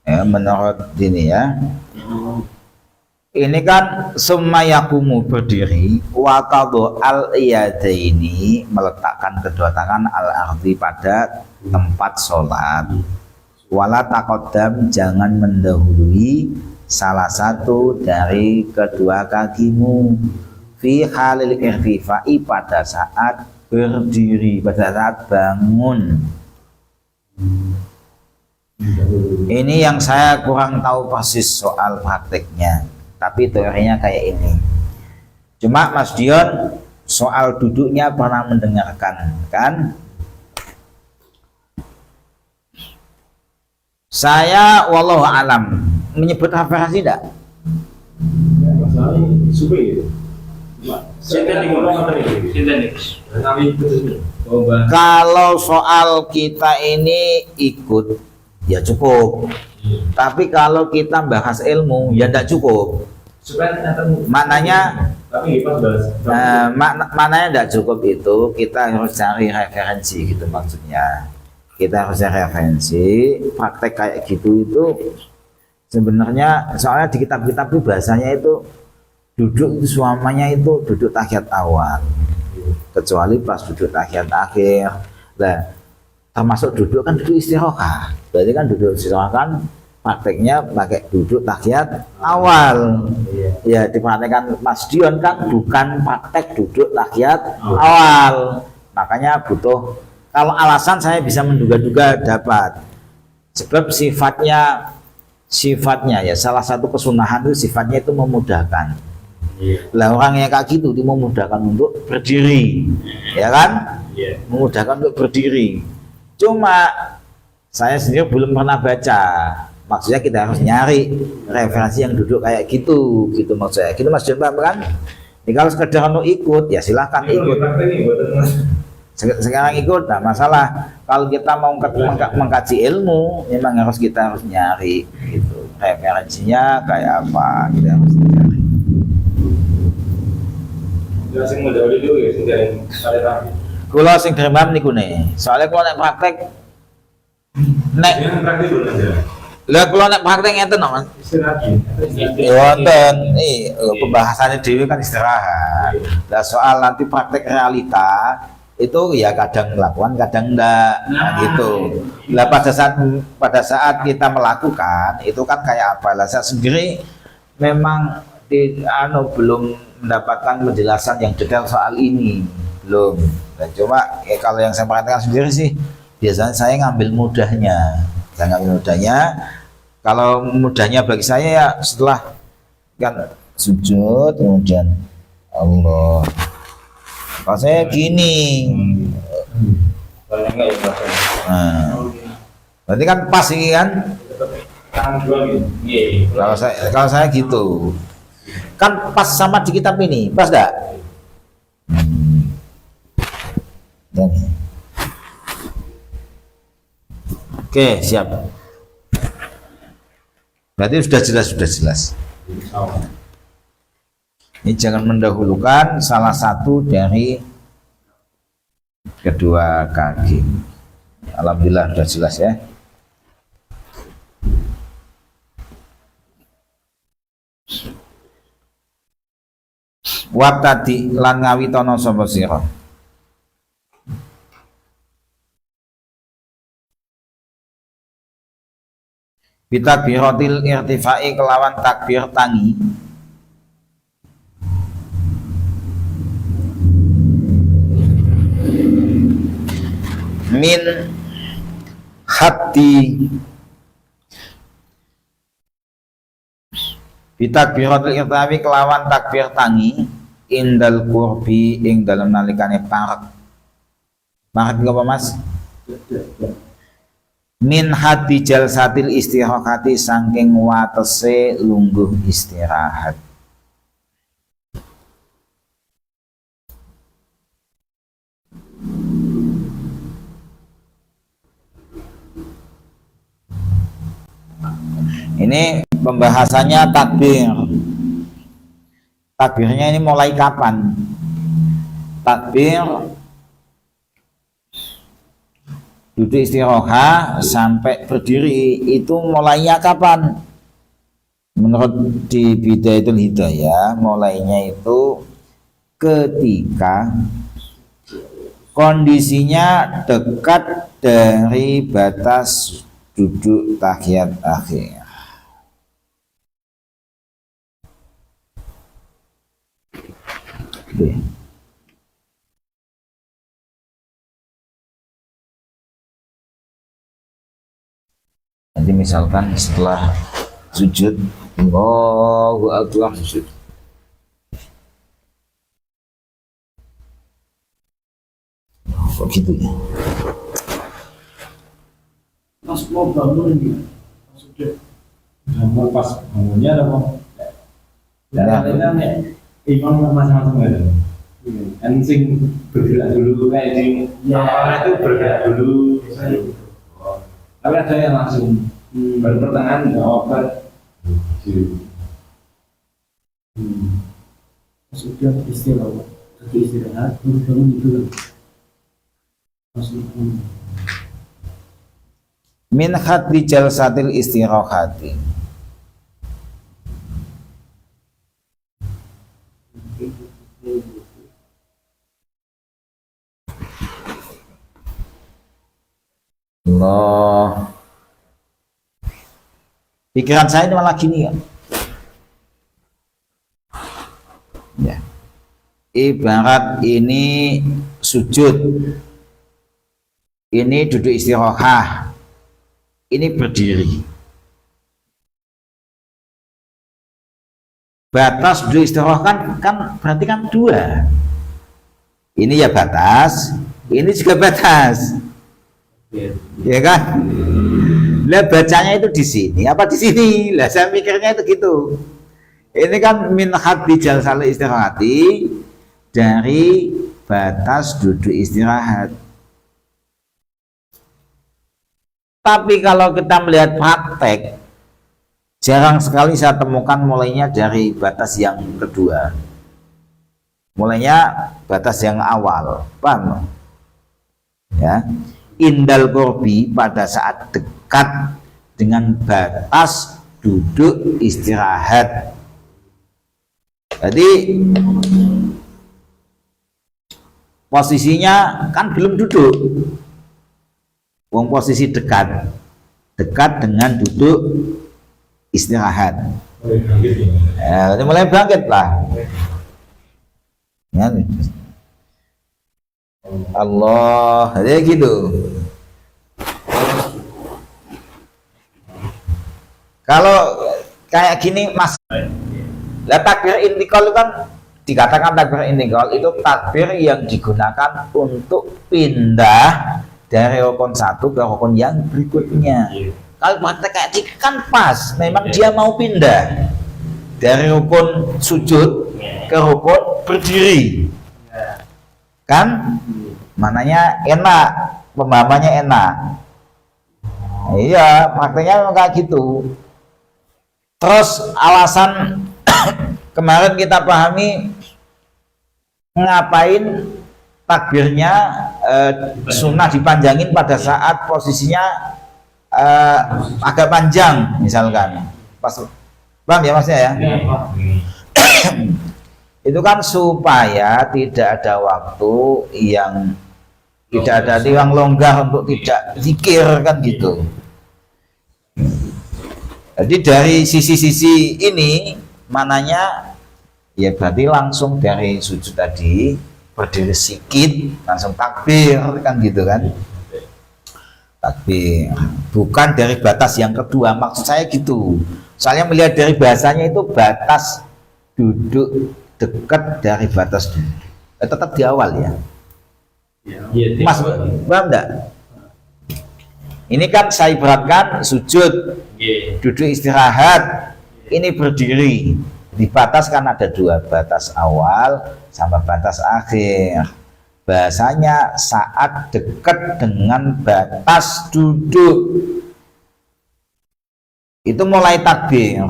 S1: ya, menurut ini ya. Ini kan summa yakumu berdiri wa qadha al yadaini, meletakkan kedua tangan al ardi pada tempat sholat. Wala taqaddam, jangan mendahului salah satu dari kedua kakimu fi halil irtifai, pada saat berdiri, pada saat bangun. Ini yang saya kurang tahu persis soal prakteknya, tapi teorinya kayak ini. Cuma Mas Dion soal duduknya pernah mendengarkan kan? Saya wallahu alam menyebut referensi tidak?
S2: Masalahnya supe gitu.
S5: Sinten niku? Sinten niku?
S2: Tapi betul.
S1: Kalau soal kita ini ikut ya cukup. Tapi kalau kita bahas ilmu ya tidak cukup.
S2: Supaya nanti
S1: Maknanya
S2: tapi pas bahas.
S1: maknanya tidak cukup itu, kita harus cari referensi gitu maksudnya. Kita harus cari referensi. Praktek kayak gitu itu sebenarnya soalnya di kitab-kitab itu bahasanya itu duduk itu semuanya itu duduk tahiyat awal, kecuali pas duduk tahiyat akhir. Nah, termasuk duduk kan duduk istirahat. Berarti kan duduk istirahat kan prakteknya pakai duduk tahiyat awal. Ya dipraktekkan Mas Dion kan bukan praktek duduk tahiyat awal. Makanya butuh, kalau alasan saya bisa menduga-duga dapat. Sebab sifatnya ya salah satu kesunahan itu sifatnya itu memudahkan. Lah orang yang kayak gitu itu memudahkan untuk berdiri, ya kan? Memudahkan untuk berdiri. Cuma saya sendiri belum pernah baca. Maksudnya kita harus nyari referensi yang duduk kayak gitu, gitu maksud saya. Gitu Mas John paham kan? Ini kalau sekedar mau ikut, ya silahkan ikut. Sekarang ikut, nah masalah. Kalau kita mau mengkaji ilmu, memang kita harus nyari gitu. Referensinya kayak apa, kita harus nyari.
S2: Sing mendahului dulu ya, sing dari tadi.
S1: Kula sing dermam niku nih. Soalnya kula nek praktek
S2: Yang praktik dulu aja.
S1: Lah kula nek praktek ngeten Mas.
S2: Istirahat.
S1: Wonten pembahasannya dhewe kan istirahat. Lah soal nanti praktek realita itu ya kadang melakukan kadang enggak gitu. Lah pada saat kita melakukan itu kan kayak apa? Lah saya sendiri memang belum mendapatkan penjelasan yang detail soal ini, belum. Dan cuma kalau yang saya perhatikan sendiri sih biasanya saya ngambil mudahnya. Kalau mudahnya bagi saya ya setelah kan sujud kemudian Allah. Kalau saya gini,
S5: Banyak enggak ya?
S1: nah, berarti kan pas ini kan.
S2: tangan dua gitu.
S5: Nggih.
S1: Kalau saya gitu. Kan pas sama di kitab ini, pas enggak? Dan. Oke, siap. Berarti sudah jelas. Ini jangan mendahulukan salah satu dari kedua kaki. Alhamdulillah sudah jelas ya. Wabtadi lan ngawitono sapa sira. Bitakbiratil irtifai kelawan takbir tangi. Min hati bitakbiratil irtifai kelawan takbir tangi indal qurbi ing dalam nalikane parek. Parek apa Mas? Min hati jalsatil istirahati saking watese lungguh istirahat. Ini pembahasannya takbir. Takbirnya ini mulai kapan? Takbir duduk istirahat sampai berdiri itu mulainya kapan? Menurut di Bidayatul Hidayah mulainya itu ketika kondisinya dekat dari batas duduk tahiyat akhir. Oke. Nanti misalkan setelah sujud, Allahu Akbar sujud. Kok gitu ya?
S4: Pas mau bangun ini, sudah
S2: Mau pas bangunnya ada mau.
S1: Ya.
S2: Imam macam-macam ada. Kan sing bergerak dulu kayak di awalnya itu bergerak dulu. Tapi ada yang langsung baru pertengahan jawab kan.
S4: sudah istirahat, lagi istirahat, baru bangun itu kan.
S1: Min khati jalsatil istirahati. Allah. Pikiran saya ini malah gini ya. Ya. Ibarat ini sujud. Ini duduk istirahat. Ini berdiri. Batas duduk istirahat kan berarti kan dua. Ini ya batas, ini juga batas. Ya kan? Lah bacanya itu di sini apa di sini? Lah saya mikirnya itu gitu. Ini kan min hati jalsal istirahati, dari batas duduk istirahat. Tapi kalau kita melihat praktek, jarang sekali saya temukan mulainya dari batas yang kedua. Mulainya batas yang awal, paham? Ya. Indal qurbi pada saat dekat dengan batas duduk istirahat. Jadi posisinya kan belum duduk. Wong posisi dekat dengan duduk istirahat. Ya, mulai bangkit lah. Ya. Allah, ada gitu. Kalau kayak gini Mas, lah takbir intikal itu kan dikatakan takbir intikal itu takbir yang digunakan untuk pindah dari rukun satu ke rukun yang berikutnya. Kalau praktek kayak gini kan pas, memang dia mau pindah dari rukun sujud ke rukun berdiri, kan? Mananya enak, pemahamannya enak. Iya, prakteknya kayak gitu. Terus alasan kemarin kita pahami ngapain takbirnya sunnah dipanjangin pada saat posisinya agak panjang, misalkan pas, paham ya maksudnya ya? Itu kan supaya tidak ada waktu yang tidak ada ruang longgar untuk tidak zikir, kan gitu. Jadi dari sisi-sisi ini mananya ya berarti langsung dari sujud tadi berdiri sedikit langsung takbir, kan gitu kan, takbir, bukan dari batas yang kedua. Maksud saya gitu, soalnya melihat dari bahasanya itu batas duduk dekat dari batas duduk, tetap di awal ya. Mas, paham enggak? Ini kan saya ibaratkan sujud, duduk istirahat, ini berdiri. Di batas kan ada dua, batas awal sama batas akhir. Bahasanya saat dekat dengan batas duduk itu mulai takbir.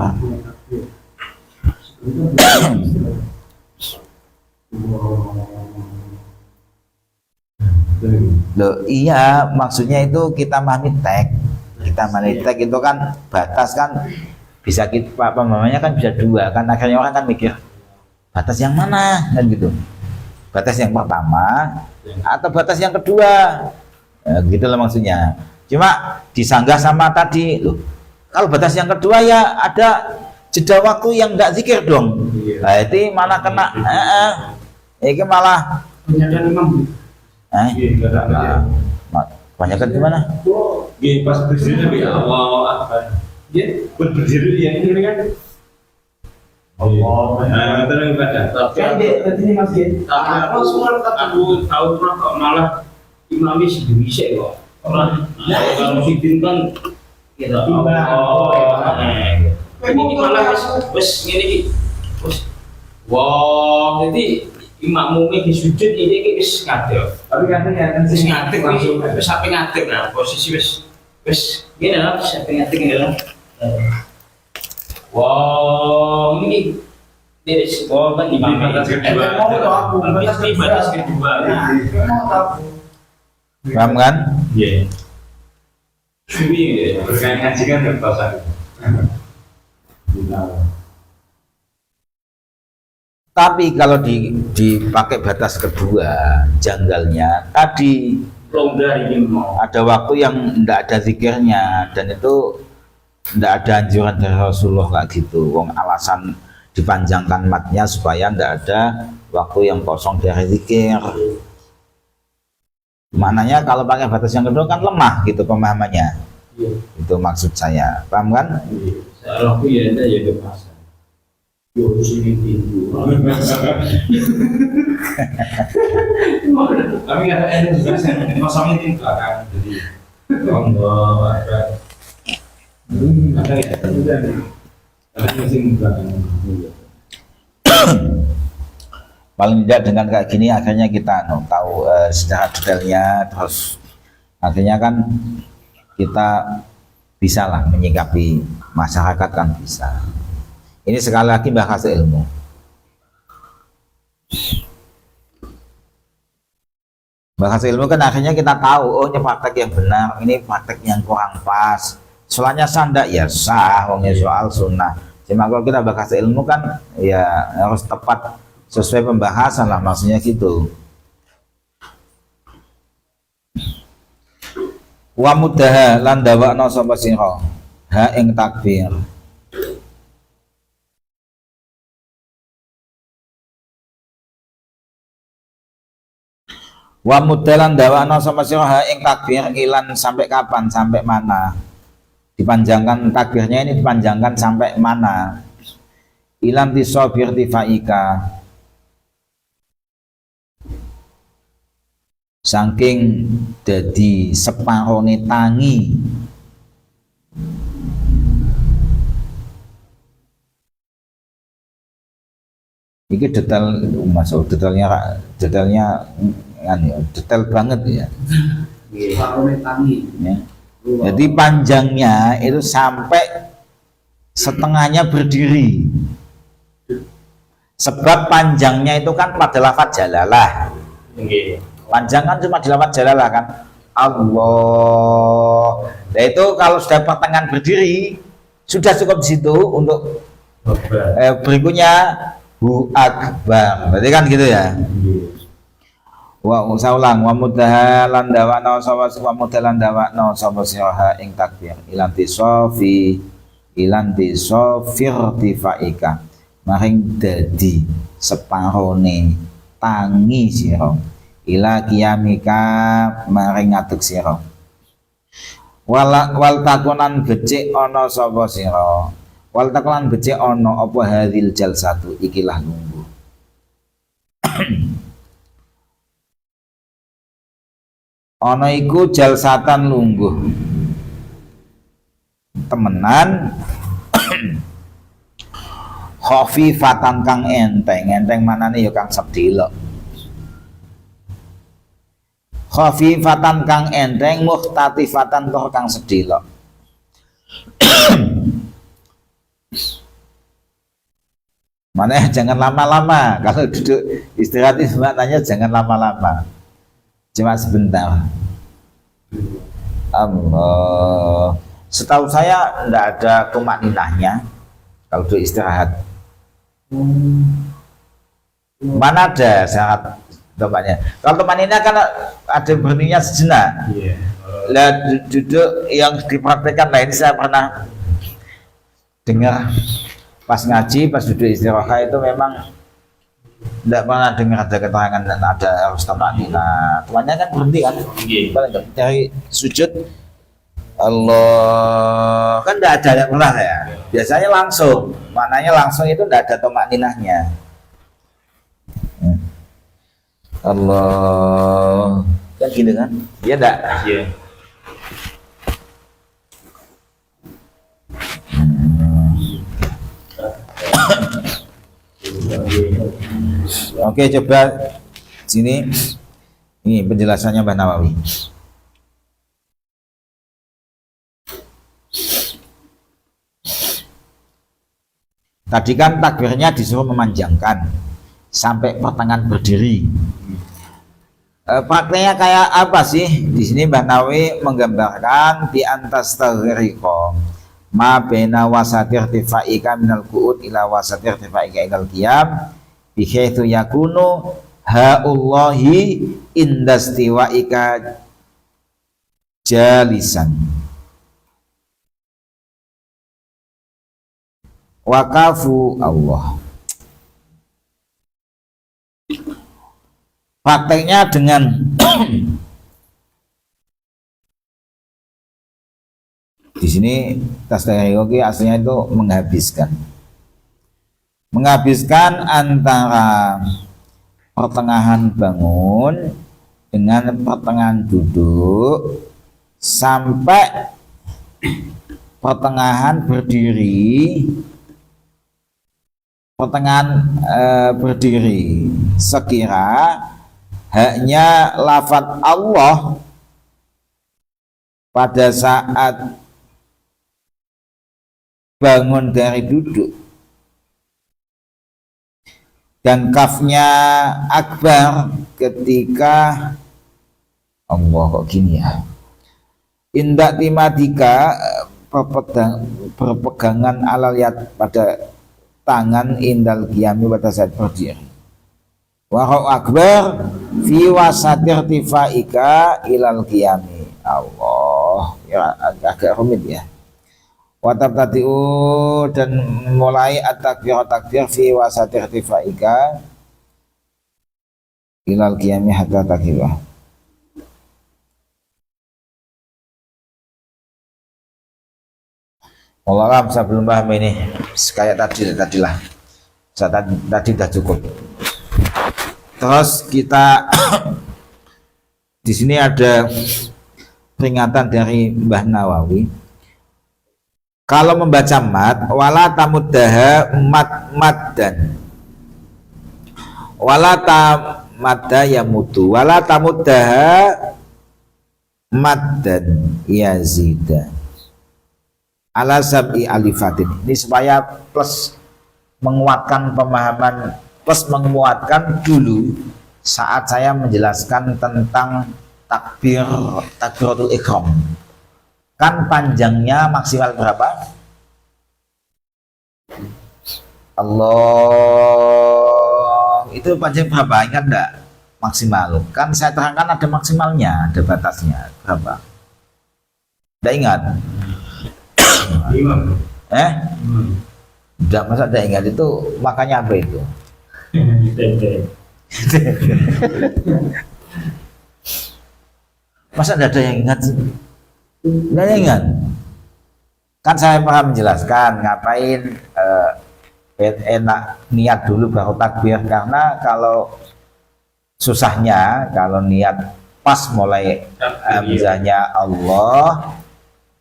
S1: Loh iya, maksudnya itu kita memahami teks. Kita memahami teks itu kan batas kan bisa kita, pemahamannya kan bisa dua kan, akhirnya orang kan mikir batas yang mana kan gitu, batas yang pertama atau batas yang kedua, gitu loh maksudnya. Cuma disanggah sama tadi loh, kalau batas yang kedua ya ada jeda waktu yang enggak zikir dong. Nah, itu malah kena ini malah banyakan gimana?
S2: Pas berdiri tapi Allah Akbar. Berdiri yang ini kan. Nah, terus ibadah.
S5: Aku tahu kok malah imamnya sih bisa kok. Orang kalau sidin kan gitu. Ini malah wes ngene iki. Wes. Wah, jadi imam mumi di sujud ini wis ngadeg.
S2: Tapi katanya
S5: Wis ngadeg langsung wis sampe ngadeg. Nah, posisi wis ngene lah, sampe ngadeg ngene lah. Wow, ini wis kan imam batas kedua. Batas kedua.
S1: Paham kan?
S5: Iya. Suwi
S2: berkait ngaji kan berpasangan.
S1: Tapi kalau dipakai batas kedua, janggalnya tadi
S5: longgar ini mau.
S1: ada waktu yang tidak ada zikirnya, dan itu tidak ada anjuran dari Rasulullah kayak gitu. Wong alasan dipanjangkan matnya supaya tidak ada waktu yang kosong dari zikir. Maknanya kalau pakai batas yang kedua kan lemah gitu pemahamannya. Itu maksud saya, paham kan?
S5: Saya aku ya ada ya ke pasar. Yo sini pintu.
S2: Tapi nggak ada juga saya kosongnya di belakang. Jadi Allah ada ya juga ada mesin belakang.
S1: Paling tidak dengan kayak gini akhirnya kita tahu secara detailnya, terus akhirnya kan kita bisa lah menyikapi masyarakat, kan bisa. Ini sekali lagi bahasa ilmu. Bahasa ilmu kan akhirnya kita tahu, oh ini praktek yang benar, ini praktek yang kurang pas. Soalnya sanda ya sah, wongnya soal sunnah. Cuma kalau kita bahasa ilmu kan ya harus tepat sesuai pembahasan lah, maksudnya gitu. Wa mudaha lan dawakna sapa sira ha ing takbir. Wa mudalan dawakna sapa sira ha ing takbir ilan sampai kapan, sampai mana? Dipanjangkan takbirnya ini, dipanjangkan sampai mana? Ilan tisobir tifaika, saking dadi separone tangi Iki detail masuk detailnya detail banget ya.
S4: Pak Rometani.
S1: Ya. Jadi panjangnya itu sampai setengahnya berdiri. Sebab panjangnya itu kan pada lafaz jalalah.
S5: Nggih.
S1: Panjang kan cuma di lafaz jalalah kan. Allah. Nah itu kalau sudah pertengahan berdiri sudah cukup di situ untuk berikutnya hu akbar. Berarti kan gitu ya. Wa ulang wa mudahalan dawakna sapa siraha ing takbir ilanti sofir tifaika maring dadi separone tangi sira ila qiyamika maring ngadeg sira wal takunan becik ana sapa sira wal takunan becik ana apa hadil jalsatu ikilah lungguh ana iku jalsatan lungguh temenan khafifatan kang enteng manane ya kang sedhela khafifatan kang enteng muhtatifatan toh kang sedhela mana jangan lama-lama kalau duduk istirahat itu maknanya jangan lama-lama cuma sebentar. Allah, setahu saya tidak ada tumak ninahnya kalau duduk istirahat. Mana ada syarat tumaknya? Kalau tumak ninah kan ada berhentinya sejenak. Lah duduk yang dipraktekkan lain saya pernah dengar pas ngaji, pas duduk istirahat itu memang tidak pernah dengar ada keterangan dan ada harus tamanina. Temannya kan berhenti kan? Cari sujud Allah kan tidak ada yang pernah ya. Biasanya langsung, maknanya langsung itu tidak ada tamanina-nya. Allah kan gitu kan? Iya enggak?
S5: Iya.
S1: Oke, coba sini ini penjelasannya Mbah Nawawi. Tadi kan takbirnya disuruh memanjangkan sampai pertengahan berdiri. Prakteknya kayak apa sih? Di sini Mbah Nawawi menggambarkan di antas taghriqa ma baina wasatir tifa'ika minal qu'ud ila wasatir tifa'ika ilal qiyam bihaitsu yakunu ha'ullahi indastiwa'ika jalisan waqafu Allah. Prakteknya dengan di sini tasdaqi aslinya itu menghabiskan antara pertengahan bangun dengan pertengahan duduk sampai pertengahan berdiri sekira hanya lafaz Allah pada saat bangun dari duduk dan kafnya akbar ketika Allah kok gini ya indak timadika berpegangan alal yad pada tangan indal qiyami pada saat berdiri wa akbar fi wasatir tifaika ilal qiyami. Allah ya agak rumit ya. Watab tatiu dan mulai at-takbir fi wasati irtifaika ilal qiyami hatta takbirah. Allah saya belum paham ini kayak tadilah tadi sudah cukup. Terus kita di sini ada peringatan dari Mbah Nawawi. Kalau membaca mat wala tamuddaha maddan Wala tamadda yamutu wala tamuddaha maddan yazida ala sab'i alifatin. Ini supaya plus menguatkan pemahaman, plus menguatkan dulu saat saya menjelaskan tentang takbiratul ihram. Kan panjangnya maksimal berapa? Allah itu panjang berapa? Ingat enggak? Maksimal. Kan saya terangkan ada maksimalnya, ada batasnya berapa? Enggak ingat? Udah masa enggak ingat itu makanya apa itu? Masa enggak ada yang ingat sih? Enggak ingat? Kan saya pernah menjelaskan ngapain enak niat dulu baru takbir, karena kalau susahnya kalau niat pas mulai hamzahnya Allah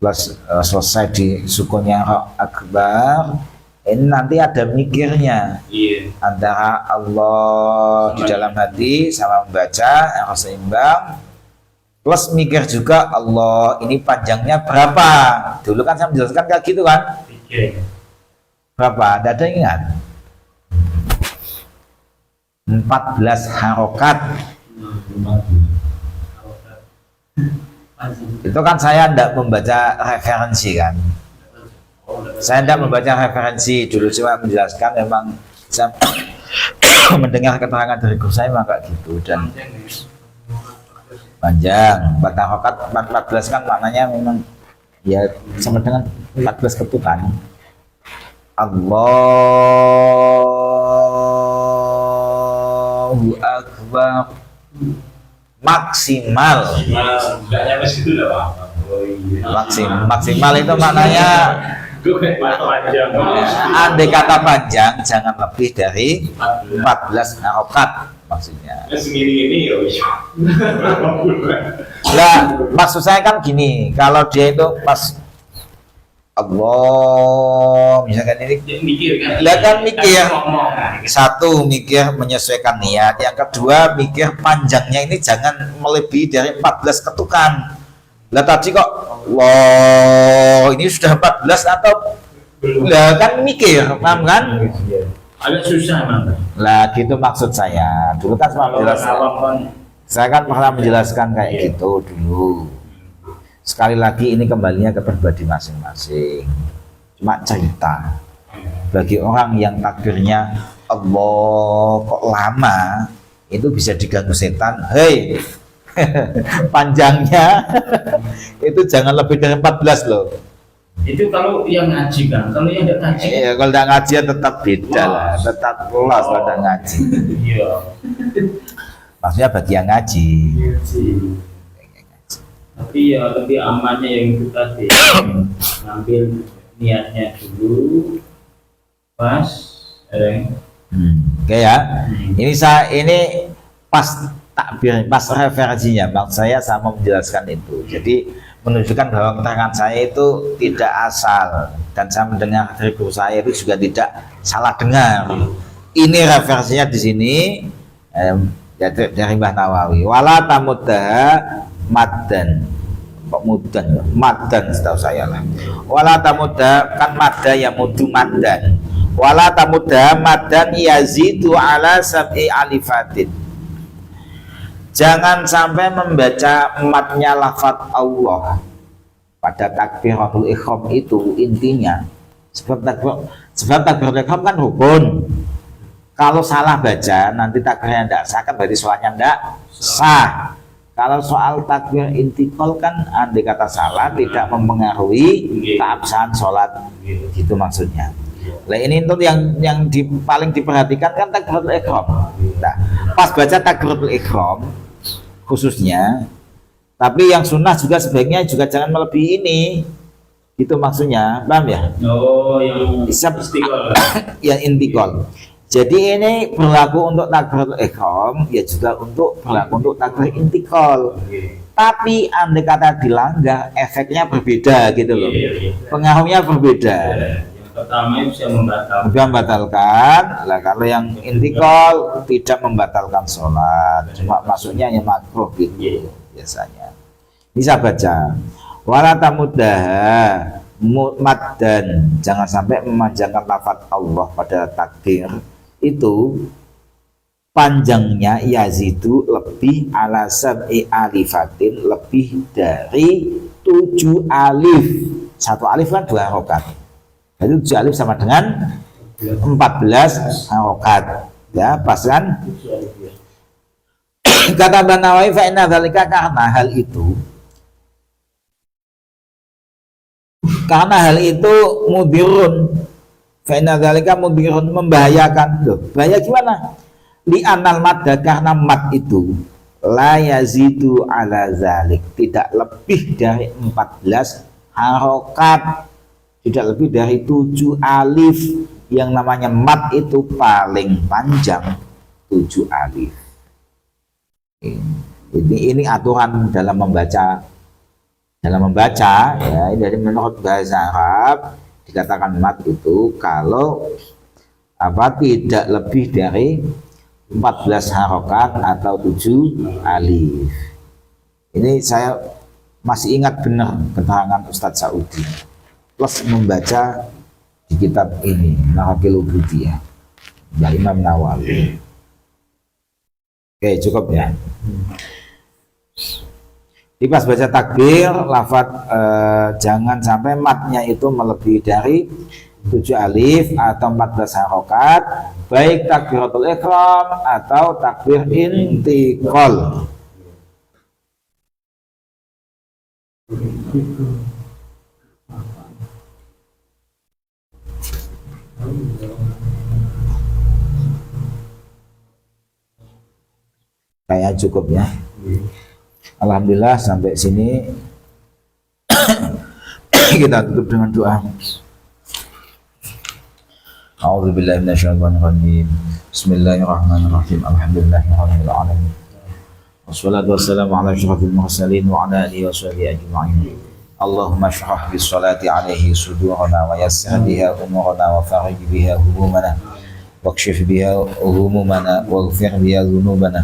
S1: plus selesai di sukunnya akbar, ini nanti ada mikirnya antara Allah di dalam hati sama membaca yang seimbang, plus mikir juga Allah ini panjangnya berapa. Dulu kan saya menjelaskan kayak gitu kan, berapa? Ada yang ingat? 14 harokat. Itu kan saya tidak membaca referensi kan, saya tidak membaca referensi dulu, cuma menjelaskan memang saya mendengar keterangan dari guru saya maka gitu. Dan panjang 4 harokat 14 kan maknanya memang ya sama dengan 14 ketukan. Allahu Akbar maksimal.
S2: Enggak nyampe situ lah, Pak.
S1: Maksimal itu maknanya andai kata panjang jangan lebih dari 14 harokat maksudnya.
S2: Segini-gini ya.
S1: Lah maksud saya kan gini, kalau dia itu pas Allah misalkan ini
S5: Mikir kan?
S1: lah kan mikir, satu mikir menyesuaikan niat, yang kedua mikir panjangnya ini jangan melebihi dari 14 ketukan. Lah tadi kok Allah ini sudah 14 atau lah kan mikir, paham kan?
S5: Agak susah emang.
S1: Lah gitu maksud saya. Dulu kan saya menjelaskan, saya kan pernah menjelaskan kayak gitu dulu. Sekali lagi ini kembalinya ke pribadi masing-masing, cuma cerita bagi orang yang takbirnya Allah kok lama, itu bisa diganggu setan. Hei panjangnya itu jangan lebih dari 14 loh.
S5: Itu kalau yang ngaji kan, kalau yang tidak ngaji
S1: Ya kalau tidak ngaji ya tetap beda lah, tetap lolos kalau tidak ngaji.
S5: iya.
S1: Maksudnya bagi yang ngaji.
S5: Tapi ya lebih amannya yang itu tadi, ngambil niatnya dulu pas
S1: Oke ya. Ini pas takbir, pas referensinya, maksud saya sama menjelaskan itu. Jadi menunjukkan bahwa keterangan saya itu tidak asal, dan saya mendengar dari guru saya itu juga tidak salah dengar. Ini referensinya di sini dari Mbah Nawawi. Wala tamuddaha maddan, kok muddan ya? Maddan setahu saya lah. Wala tamuddaha kan madda ya mudu maddan. Wala tamuddaha maddan yazidu ala sab'i alifatin. Jangan sampai membaca matnya lafaz Allah pada takbiratul ihram itu intinya. Sebab takbiratul ihram kan rukun. Kalau salah baca nanti takbirnya tidak sah, kan berarti sholatnya tidak sah. Kalau soal takbir intikal kan andai kata salah tidak mempengaruhi keabsahan sholat, gitu maksudnya. Nah ini untuk yang paling diperhatikan kan takbiratul ihram. Nah, pas baca takbiratul ihram khususnya, tapi yang sunnah juga sebaiknya juga jangan melebihi ini, gitu maksudnya, paham ya?
S5: Oh, yang istiqol.
S1: Yang intikal. Jadi ini berlaku untuk takbiratul ihram, ya juga berlaku untuk takbir intikal. Tapi andai kata dilanggar, efeknya berbeda gitu loh. Pengaruhnya berbeda.
S5: pertama itu bisa membatalkan.
S1: Sudah membatalkan. Lah kalau yang intikal tidak membatalkan sholat, cuma masuknya hanya makruh gitu biasanya. Bisa baca. Wala tamuddaha maddan, jangan sampai memanjangkan lafaz Allah pada takbir itu panjangnya yazidu lebih ala sab'i alifatin, lebih dari 7 alif. 1 alif kan 2 harokat, jadi 7 alif sama dengan 14 harokat ya, pas kan? Kata Banawawi fa inna dzalika, karena hal itu mudirun, fa inna dzalika mudirun, membahayakan. Loh, bahaya gimana? Li anal madda, karena mad itu la yazidu ala zalik, tidak lebih dari 14 harokat, tidak lebih dari 7 alif. Yang namanya mad itu paling panjang 7 alif. Ini aturan dalam membaca ya, dari menurut bahasa Arab dikatakan mad itu kalau tidak lebih dari 14 harokat atau 7 alif. Ini saya masih ingat benar keterangan Ustadz Saudi plus membaca di kitab ini Nahakil Ubudiyah dari Imam Nawawi. Oke, cukup ya. Di pas baca takbir lafaz jangan sampai matnya itu melebihi dari 7 alif atau 14 harokat, baik takbiratul ihram atau takbir intiqal. Kayak cukup ya. Alhamdulillah sampai sini kita tutup dengan doa. A'udzubillahi minasyaitonir rajim. Bismillahirrahmanirrahim. Alhamdulillahirabbil alamin. Wassalatu wassalamu ala asyrafil mursalin wa ala alihi washabihi ajma'in. Allahumma shrah bis salati alaihi sudurana wa yassir biha umurana wa farij biha humumana wakshif biha humumana waghfir biha dhunubana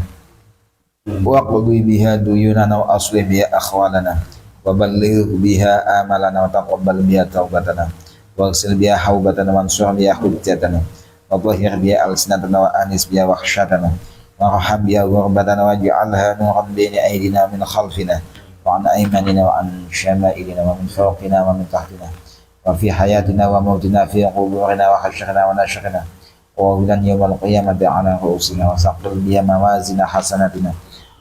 S1: waqdi biha duyunana wa aslih biha akhwalana wa balligh biha amalana wa taqabbal biha taubatana waghsil biha haubatana wansur biha hujjatana wa dhahir biha alsinatana wa anis biha wahsyatana wa raham biha ghurbatana waj'alha nuran baina aydina min khalfina wa an aymanina wa an syama'ilina wa min fawqina wa min tahtina wa fi hayatina wa mautina fi quburina wa hasyrina wa nasyrina wa hudan yawmal qiyamati ala ru'usina wa saqil biha mawazina hasanatina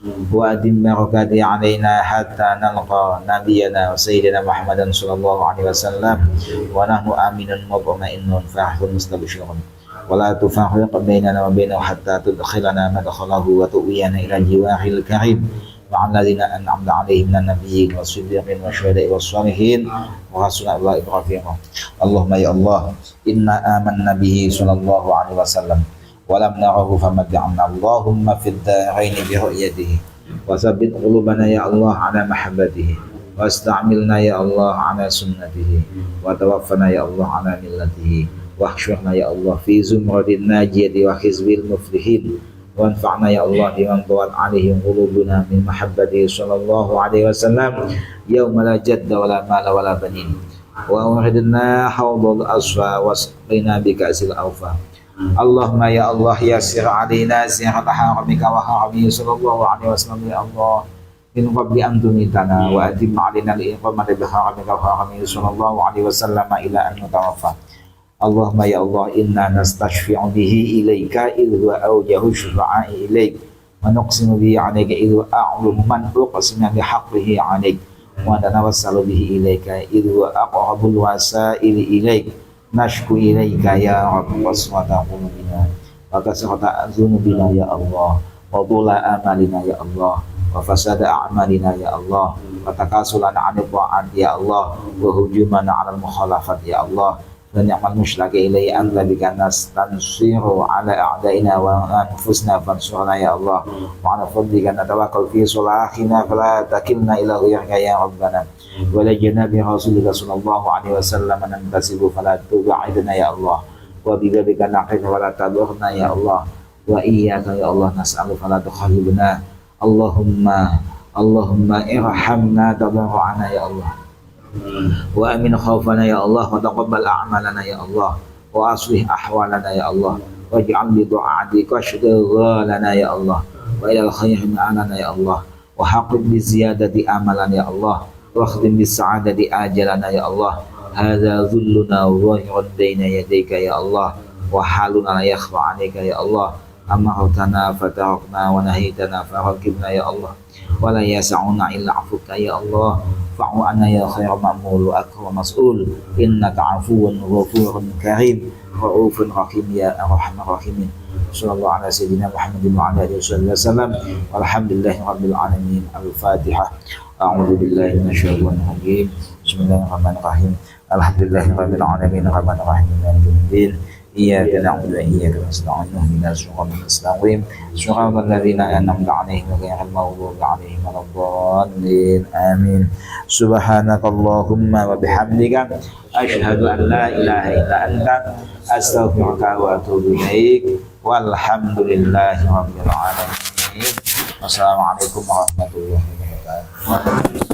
S1: wa adim barakati alaina hatta nalqa nabiyana wa sayyidina Muhammadan sallallahu alaihi wasallam wa nahnu aminun mutma'innun fahfun mustabshirun wa la tufarriq bainana wa bainahu hatta tudkhilana madkhalahu wa tu'iyana ila jiwahil karim wa'alladzina an'amta 'alaihim minan nabiyyin was-siddiqin wasyuhada'i was-shalihin wa hasuna ulaiika rafiqa. Allahumma ya Allah, inna amanna bihi sallallahu alaihi wasallam wa lam narahu famat'ana Allahumma fid darain bi ru'yatihi wa tsabbit qulubana ya Allah 'ala mahabbatihi wa asta'milna ya Allah 'ala sunnatihi wa tawaffana ya Allah 'ala millatihi wa ahsyurna ya Allah fi zumratin najiyati wa hizbil muflihin وانفعنا يا الله بمن طوت عليهم قلوبنا من محبته صلى الله عليه وسلم يوم لا جد ولا مال ولا بنين وأوردنا حوض الأصفى واسقنا بكأس الأوفى اللهم يا الله يسر علينا زيارة حرمك وحرمه صلى الله عليه وسلم يا الله من قبل أن تميتنا وأتم علينا الإقامة بحرمك وحرمه صلى الله عليه وسلم إلى أن نتوفى Allahumma ya Allah, inna nastashfi'u bihi ilaika idhu awjahu syufa'i ilaik wa nuqsimu bihi alaika idhu a'lumu man uqsima bihaqqihi alaik wa nanawassalu bihi ilaika idhu aqrabul wasaili ilaik nashku ilaika ya Rabb waswata qulubina wa kasrata dzunubina ya Allah wa tula amalina ya Allah wa fasada a'malina ya Allah wa takasulan 'anil ta'at ya Allah wa hujumana 'alal mukhalafat ya Allah فنعم المشتكى إليه أنت بك نستنصر على أعدائنا وأنفسنا فانصرنا يا الله وعلى فضلك نتوكل في صلاحنا فلا تكلنا إلى غيرك يا ربنا ولا جناب رسولك صلى الله عليه وسلم ننتسب فلا تبعدنا يا الله وببابك نقف ولا تضرنا يا الله وإياك يا الله نسأل فلا تخيبنا اللهم ارحمنا تضرعنا يا الله وأمن خوفنا يا الله وتقبل أعمالنا يا الله وأصلح أحوالنا يا الله واجعل بدعاتك اشتغالنا يا الله وإلى الخير معنا يا الله وحقق بزيادة أملنا يا الله واختم بالسعادة آجلنا يا الله هذا ذلنا ظاهر بين يديك يا الله وحالنا لا يخفى عليك يا الله أمرتنا فتركنا ونهيتنا فركبنا يا الله ولا يسعنا إلا عفوك يا الله فاعف عنا يا خير مأمول وأكرم مسؤول إنك عفو غفور كريم رؤوف رحيم يا أرحم الراحمين صلى الله على سيدنا محمد وعلى آله وصحبه وسلم والحمد لله رب العالمين. الفاتحة. أعوذ بالله من الشيطان الرجيم. بسم الله الرحمن الرحيم. الحمد لله رب العالمين الرحمن الرحيم مالك يوم الدين إياك نعبد وإياك نستعين اهدنا الصراط المستقيم صراط الذين أنعمت عليهم غير المغضوب عليهم ولا الضالين آمين. سبحانك اللهم وبحمدك أشهد أن لا إله إلا أنت أستغفرك وأتوب إليك والحمد لله رب العالمين. Wassalamualaikum warahmatullahi wabarakatuh.